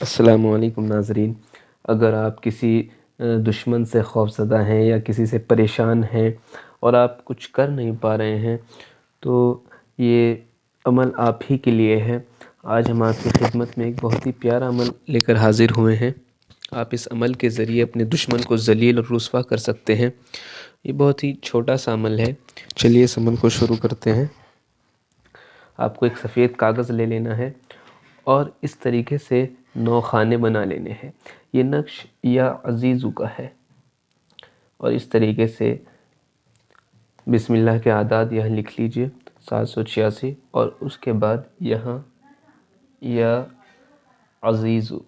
अस्सलामुअलैकुम नाज़रीन। अगर आप किसी दुश्मन से खौफ़ज़दा हैं या किसी से परेशान हैं और आप कुछ कर नहीं पा रहे हैं, तो ये अमल आप ही के लिए है। आज हम आपकी खिदमत में एक बहुत ही प्यारा अमल लेकर हाज़िर हुए हैं। आप इस अमल के ज़रिए अपने दुश्मन को ज़लील और रुस्वा कर सकते हैं। ये बहुत ही छोटा सा अमल है। चलिए इस अमल को शुरू करते हैं। आपको एक सफ़ेद कागज़ ले लेना है और इस तरीके से 9 खाने बना लेने हैं। ये नक्श या अज़ीज़ु का है और इस तरीके से बिस्मिल्लाह के आदाद यहाँ लिख लीजिए 786 और उसके बाद यहाँ या अज़ीज़ु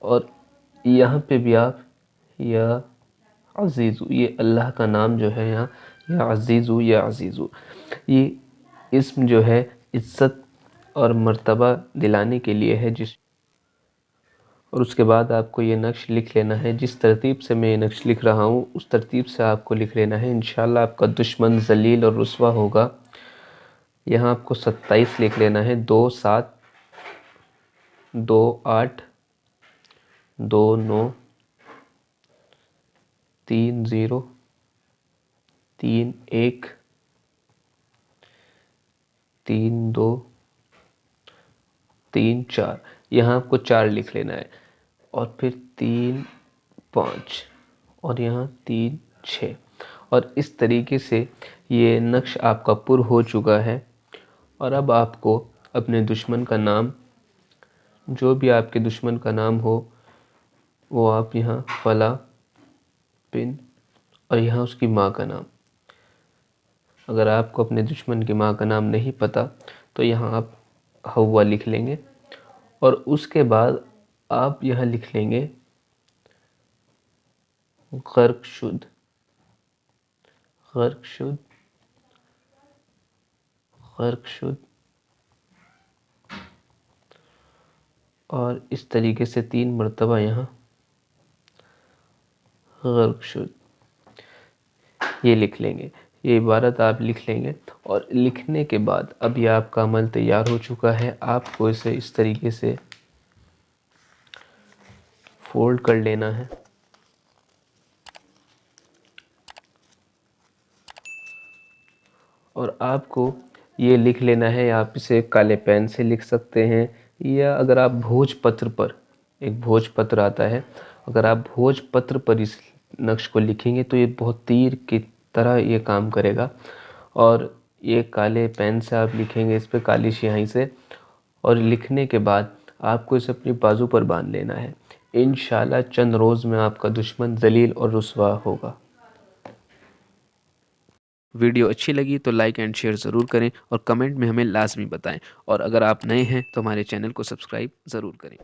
और यहाँ पे भी आप या अज़ीज़ु, ये अल्लाह का नाम जो है यहाँ या अज़ीज़ु या अज़ीज़ु, ये इस्म जो है इज़्ज़त और मर्तबा दिलाने के लिए है। और उसके बाद आपको ये नक्श लिख लेना है। जिस तरतीब से मैं ये नक्श लिख रहा हूँ उस तरतीब से आपको लिख लेना है। इंशाअल्लाह आपका दुश्मन ज़लील और रुस्वा होगा। यहाँ आपको 27 लिख लेना है। 2 7 2 8 2 9 3 0 3 1 3 2 3 4, यहाँ आपको 4 लिख लेना है और फिर 3 5 और यहाँ 3 6 और इस तरीके से ये नक्श आपका पुर हो चुका है। और अब आपको अपने दुश्मन का नाम, जो भी आपके दुश्मन का नाम हो, वो आप यहाँ फला बिन और यहाँ उसकी माँ का नाम। अगर आपको अपने दुश्मन की माँ का नाम नहीं पता तो यहाँ आप हव्वा लिख लेंगे और उसके बाद आप यहाँ लिख लेंगे गर्कशुद, गर्कशुद, गर्कशुद और इस तरीके से 3 मरतबा यहाँ गर्कशुद ये लिख लेंगे। ये इबारत आप लिख लेंगे और लिखने के बाद अब ये आपका अमल तैयार हो चुका है। आपको इसे इस तरीके से फोल्ड कर लेना है और आपको ये लिख लेना है। आप इसे काले पेन से लिख सकते हैं या अगर आप भोजपत्र पर, एक भोजपत्र आता है, अगर आप भोजपत्र पर इस नक्श को लिखेंगे तो ये बहुत तीर की तरह ये काम करेगा। और ये काले पेन से आप लिखेंगे इस पर काली स्याही से और लिखने के बाद आपको इसे अपनी बाजू पर बांध लेना है। इंशाल्लाह चंद रोज़ में आपका दुश्मन ज़लील और रुस्वा होगा। वीडियो अच्छी लगी तो लाइक एंड शेयर ज़रूर करें और कमेंट में हमें लाजमी बताएं। और अगर आप नए हैं तो हमारे चैनल को सब्सक्राइब ज़रूर करें।